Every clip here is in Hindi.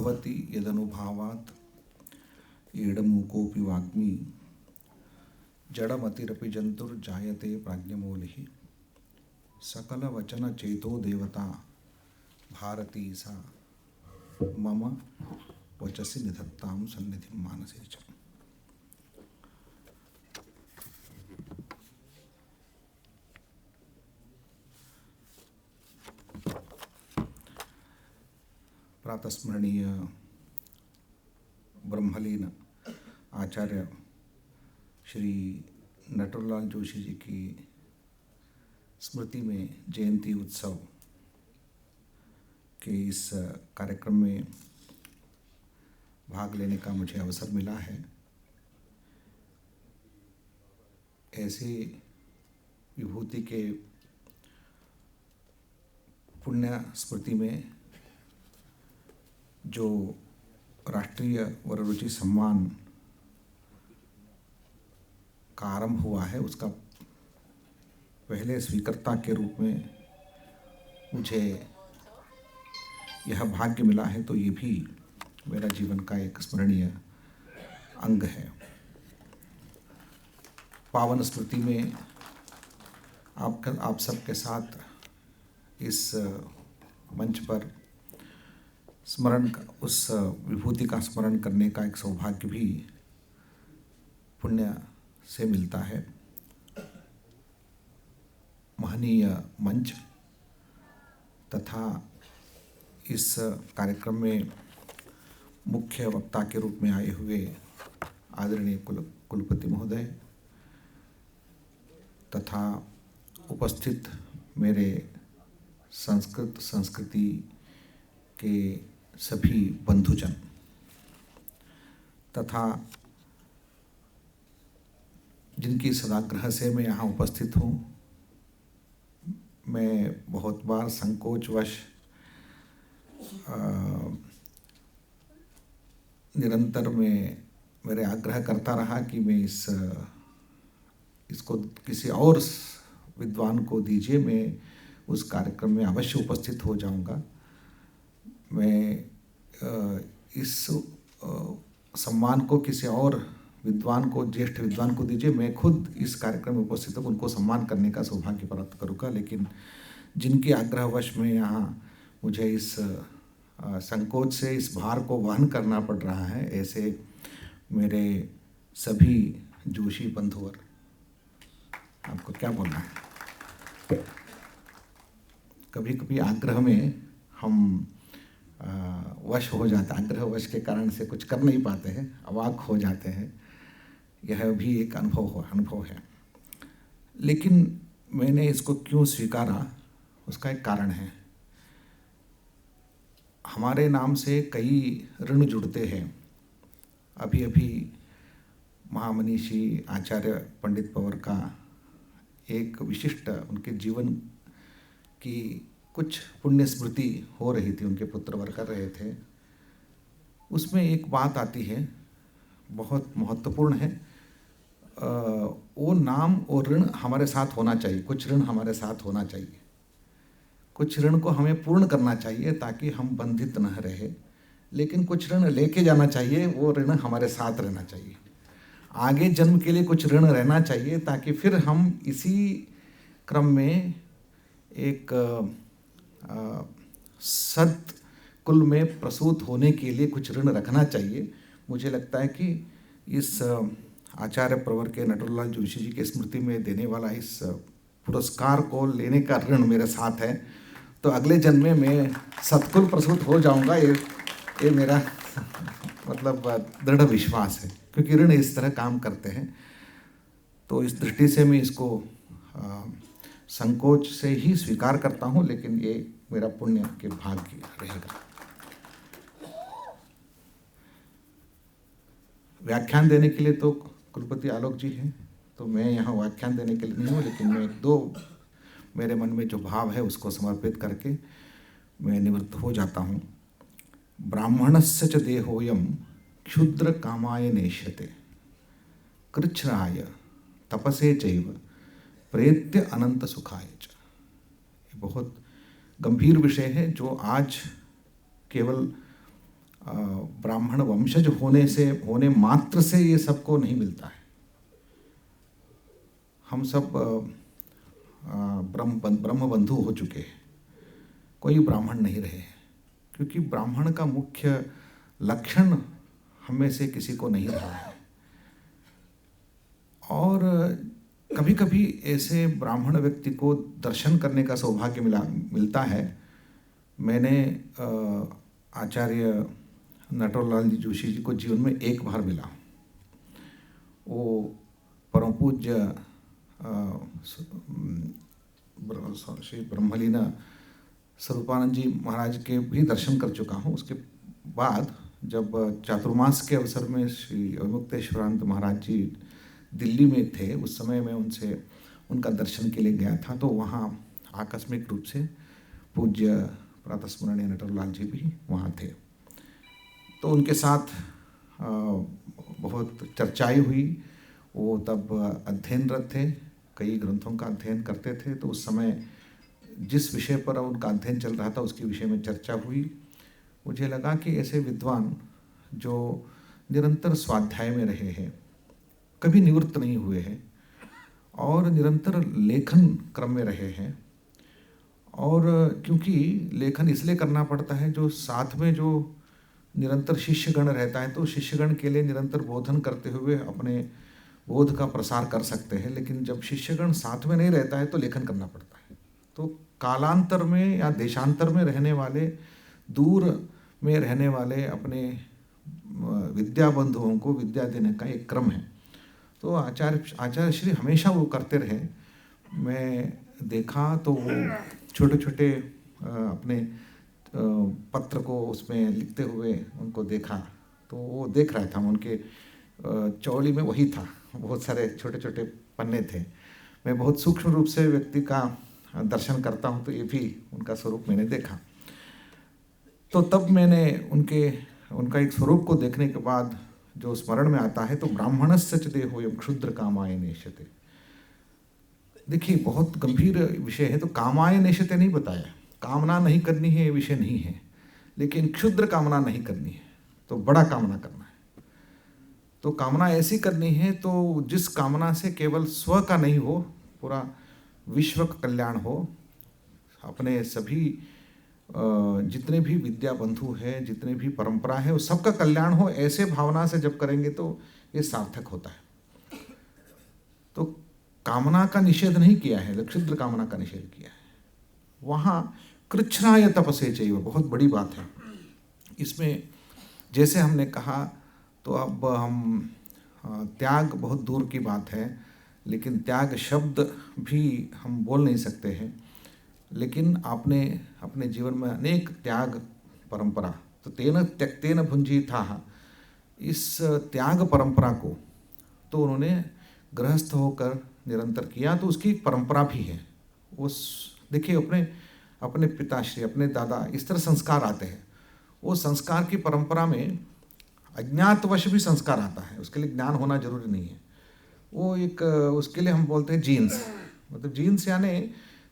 भवति यदनुभावात् एडमूकोऽपि वाग्मी जडमतिरपि जंतुर्जायते प्राज्ञमौलिः सकलवचनचेतो देवता भारती सा मम वचसि निधत्तां सन्निधिं मानसे च। प्रातस्मरणीय ब्रह्मलीन आचार्य श्री नटवरलाल जोशी जी की स्मृति में जयंती उत्सव के इस कार्यक्रम में भाग लेने का मुझे अवसर मिला है। ऐसे विभूति के पुण्य स्मृति में जो राष्ट्रीय वररुचि सम्मान का आरंभ हुआ है, उसका पहले स्वीकर्ता के रूप में मुझे यह भाग्य मिला है, तो ये भी मेरा जीवन का एक स्मरणीय अंग है। पावन स्मृति में आप सबके साथ इस मंच पर उस विभूति का स्मरण करने का एक सौभाग्य भी पुण्य से मिलता है। महनीय मंच तथा इस कार्यक्रम में मुख्य वक्ता के रूप में आए हुए आदरणीय कुलपति महोदय तथा उपस्थित मेरे संस्कृत संस्कृति के सभी बंधुजन तथा जिनकी सदाग्रह से मैं यहाँ उपस्थित हूँ, मैं बहुत बार संकोचवश निरंतर मेरे आग्रह करता रहा कि मैं इसको किसी और विद्वान को दीजिए, मैं उस कार्यक्रम में अवश्य उपस्थित हो जाऊंगा। मैं इस सम्मान को किसी और विद्वान को, ज्येष्ठ विद्वान को दीजिए, मैं खुद इस कार्यक्रम में उपस्थित होकर उनको सम्मान करने का सौभाग्य प्राप्त करूँगा। लेकिन जिनके आग्रहवश में यहाँ मुझे इस संकोच से इस भार को वहन करना पड़ रहा है, ऐसे मेरे सभी जोशी बंधुवर, आपको क्या बोलना है। कभी कभी आग्रह में हम वश हो जाते, आग्रह वश के कारण से कुछ कर नहीं पाते हैं, अवाक हो जाते हैं। यह भी एक अनुभव है। लेकिन मैंने इसको क्यों स्वीकारा, उसका एक कारण है। हमारे नाम से कई ऋण जुड़ते हैं। अभी अभी महामनीषी आचार्य पंडित पवर का एक विशिष्ट उनके जीवन की कुछ पुण्य स्मृति हो रही थी, उनके पुत्रवर कर रहे थे। उसमें एक बात आती है, बहुत महत्वपूर्ण है। वो नाम और ऋण हमारे साथ होना चाहिए, कुछ ऋण हमारे साथ होना चाहिए, कुछ ऋण को हमें पूर्ण करना चाहिए ताकि हम बंधित न रहे। लेकिन कुछ ऋण लेके जाना चाहिए, वो ऋण हमारे साथ रहना चाहिए। आगे जन्म के लिए कुछ ऋण रहना चाहिए ताकि फिर हम इसी क्रम में एक सत कुल में प्रसूत होने के लिए कुछ ऋण रखना चाहिए। मुझे लगता है कि इस आचार्य प्रवर के नटवरलाल जोशी जी के स्मृति में देने वाला इस पुरस्कार को लेने का ऋण मेरे साथ है, तो अगले जन्म में मैं सतकुल प्रसूत हो जाऊंगा। ये मेरा मतलब दृढ़ विश्वास है, क्योंकि ऋण इस तरह काम करते हैं। तो इस दृष्टि से मैं इसको संकोच से ही स्वीकार करता हूँ, लेकिन ये मेरा पुण्य के भाग्य रहेगा। व्याख्यान देने के लिए तो कुलपति आलोक जी हैं, तो मैं यहाँ व्याख्यान देने के लिए नहीं हूँ, लेकिन मैं दो मेरे मन में जो भाव है उसको समर्पित करके मैं निवृत्त हो जाता हूँ। ब्राह्मणस्य च देहोयम क्षुद्र कामाय नेष्यते कृच्छ्राय तपसे चैव प्रेत्य अनंत सुखाय च। ये बहुत गंभीर विषय है जो आज केवल ब्राह्मण वंशज होने मात्र से ये सबको नहीं मिलता है। हम सब ब्रह्म बंधु हो चुके हैं, कोई ब्राह्मण नहीं रहे हैं, क्योंकि ब्राह्मण का मुख्य लक्षण हम में से किसी को नहीं रहा है। और कभी कभी ऐसे ब्राह्मण व्यक्ति को दर्शन करने का सौभाग्य मिलता है। मैंने आचार्य नटवरलाल जी जोशी जी को जीवन में एक बार मिला। वो परम पूज्य श्री ब्रह्मलीना स्वरूपानंद जी महाराज के भी दर्शन कर चुका हूँ। उसके बाद जब चातुर्मास के अवसर में श्री अविमुक्तेश्वरानंद महाराज जी दिल्ली में थे, उस समय मैं उनका दर्शन के लिए गया था। तो वहाँ आकस्मिक रूप से पूज्य प्रातस्मरणीय नटवरलाल जी भी वहाँ थे। तो उनके साथ बहुत चर्चाएं हुई। वो तब अध्ययनरत थे, कई ग्रंथों का अध्ययन करते थे। तो उस समय जिस विषय पर उनका अध्ययन चल रहा था उसके विषय में चर्चा हुई। मुझे लगा कि ऐसे विद्वान जो निरंतर स्वाध्याय में रहे हैं, कभी निवृत्त नहीं हुए हैं और निरंतर लेखन क्रम में रहे हैं, और क्योंकि लेखन इसलिए करना पड़ता है, जो साथ में जो निरंतर शिष्यगण रहता है तो शिष्यगण के लिए निरंतर बोधन करते हुए अपने बोध का प्रसार कर सकते हैं। लेकिन जब शिष्यगण साथ में नहीं रहता है तो लेखन करना पड़ता है। तो कालांतर में या देशांतर में रहने वाले, दूर में रहने वाले अपने विद्या बंधुओं को विद्या देने का एक क्रम है। तो आचार्य श्री हमेशा वो करते रहे। मैं देखा तो वो छोटे छोटे अपने पत्र को उसमें लिखते हुए उनको देखा, तो वो देख रहा था। उनके चौली में वही था, बहुत सारे छोटे छोटे पन्ने थे। मैं बहुत सूक्ष्म रूप से व्यक्ति का दर्शन करता हूँ, तो ये भी उनका स्वरूप मैंने देखा। तो तब मैंने उनका एक स्वरूप को देखने के बाद जो स्मरण में आता है, तो ब्राह्मणस्य च देहोऽयं क्षुद्र कामाय नेष्यते। देखिए, बहुत गंभीर विषय है। तो कामाय नेष्यते नहीं बताया, कामना नहीं करनी है ये विषय नहीं है, लेकिन क्षुद्र कामना नहीं करनी है, तो बड़ा कामना करना है। तो कामना ऐसी करनी है तो जिस कामना से केवल स्व का नहीं हो, पूरा विश्व का कल्याण हो, अपने सभी जितने भी विद्या बंधु हैं, जितने भी परंपरा है, वो सबका कल्याण हो, ऐसे भावना से जब करेंगे तो ये सार्थक होता है। तो कामना का निषेध नहीं किया है, क्षुद्र कामना का निषेध किया है। वहाँ कृच्छ्राय तपसे चैव बहुत बड़ी बात है। इसमें जैसे हमने कहा, तो अब हम त्याग बहुत दूर की बात है, लेकिन त्याग शब्द भी हम बोल नहीं सकते हैं। लेकिन आपने अपने जीवन में अनेक त्याग परंपरा, तो तेन त्यक्तेन भुंजीथाः, इस त्याग परंपरा को तो उन्होंने गृहस्थ होकर निरंतर किया, तो उसकी परंपरा भी है। उस देखिए, अपने पिताश्री, अपने दादा, इस तरह संस्कार आते हैं। वो संस्कार की परंपरा में अज्ञातवश भी संस्कार आता है, उसके लिए ज्ञान होना जरूरी नहीं है। वो एक उसके लिए हम बोलते हैं जीन्स, मतलब जीन्स यानी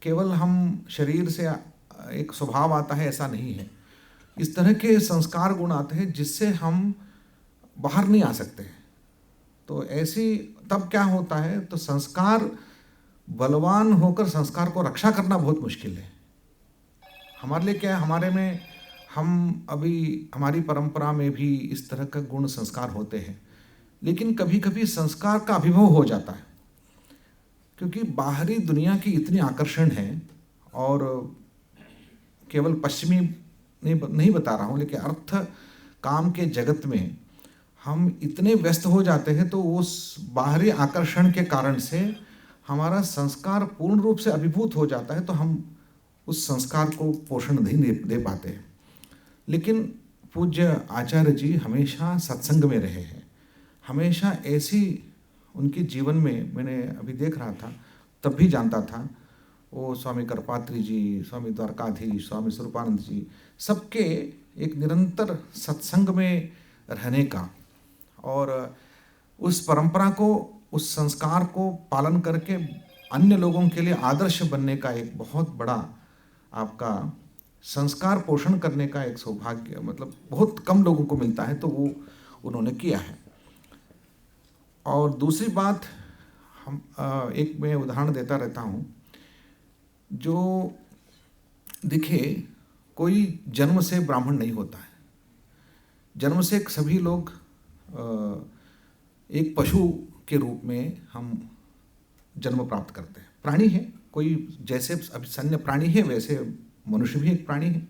केवल हम शरीर से एक स्वभाव आता है ऐसा नहीं है। इस तरह के संस्कार गुण आते हैं जिससे हम बाहर नहीं आ सकते हैं। तो ऐसी तब क्या होता है, तो संस्कार बलवान होकर संस्कार को रक्षा करना बहुत मुश्किल है। हमारे लिए क्या है, हमारे में हम अभी हमारी परंपरा में भी इस तरह का गुण संस्कार होते हैं, लेकिन कभी कभी संस्कार का अभिभव हो जाता है, क्योंकि बाहरी दुनिया की इतनी आकर्षण है। और केवल पश्चिमी नहीं बता रहा हूँ, लेकिन अर्थ काम के जगत में हम इतने व्यस्त हो जाते हैं, तो उस बाहरी आकर्षण के कारण से हमारा संस्कार पूर्ण रूप से अभिभूत हो जाता है, तो हम उस संस्कार को पोषण नहीं दे पाते हैं। लेकिन पूज्य आचार्य जी हमेशा सत्संग में रहे हैं, हमेशा ऐसी उनके जीवन में मैंने अभी देख रहा था, तब भी जानता था। वो स्वामी करपात्री जी, स्वामी द्वारकाधीश, स्वामी स्वरूपानंद जी, सबके एक निरंतर सत्संग में रहने का, और उस परंपरा को, उस संस्कार को पालन करके अन्य लोगों के लिए आदर्श बनने का एक बहुत बड़ा आपका संस्कार पोषण करने का एक सौभाग्य मतलब बहुत कम लोगों को मिलता है, तो वो उन्होंने किया है। और दूसरी बात, हम एक मैं उदाहरण देता रहता हूँ, जो देखिए कोई जन्म से ब्राह्मण नहीं होता है। जन्म से सभी लोग एक पशु के रूप में हम जन्म प्राप्त करते हैं। प्राणी है, कोई जैसे अभिसन्य प्राणी है वैसे मनुष्य भी एक प्राणी है,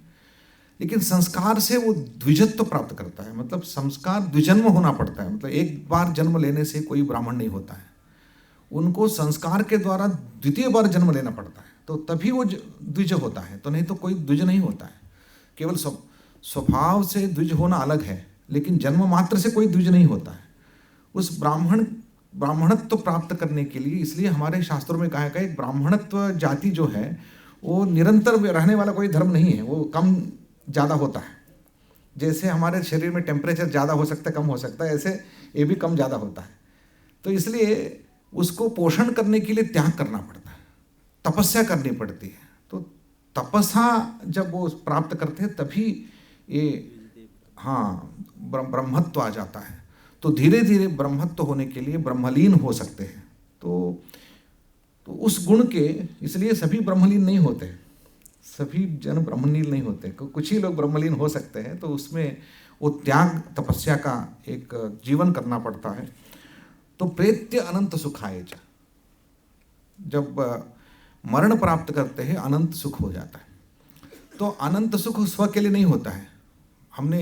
लेकिन संस्कार से वो द्विजत्व प्राप्त करता है। मतलब संस्कार द्विजन्म होना पड़ता है, मतलब एक बार जन्म लेने से कोई ब्राह्मण नहीं होता है, उनको संस्कार के द्वारा द्वितीय बार जन्म लेना पड़ता है, तो तभी वो द्विज होता है, तो नहीं तो कोई द्विज नहीं होता है। केवल स्वभाव से द्विज होना अलग है, लेकिन जन्म मात्र से कोई द्विज नहीं होता है। उस ब्राह्मणत्व प्राप्त करने के लिए, इसलिए हमारे शास्त्रों में कहा गया, एक ब्राह्मणत्व जाति जो है वो निरंतर रहने वाला कोई धर्म नहीं है, वो कम ज़्यादा होता है। जैसे हमारे शरीर में टेम्परेचर ज़्यादा हो सकता है, कम हो सकता है, ऐसे ये भी कम ज़्यादा होता है। तो इसलिए उसको पोषण करने के लिए त्याग करना पड़ता है, तपस्या करनी पड़ती है। तो तपस्या जब वो प्राप्त करते हैं तभी ये ब्रह्मत्व आ जाता है। तो धीरे धीरे ब्रह्मत्व होने के लिए ब्रह्मलीन हो सकते हैं। तो उस गुण के, इसलिए सभी ब्रह्मलीन नहीं होते, सभी जन ब्रह्मलीन नहीं होते, कुछ ही लोग ब्रह्मलीन हो सकते हैं। तो उसमें वो त्याग तपस्या का एक जीवन करना पड़ता है। तो प्रेत्य अनंत सुखाय च, जब मरण प्राप्त करते हैं अनंत सुख हो जाता है। तो अनंत सुख स्व के लिए नहीं होता है। हमने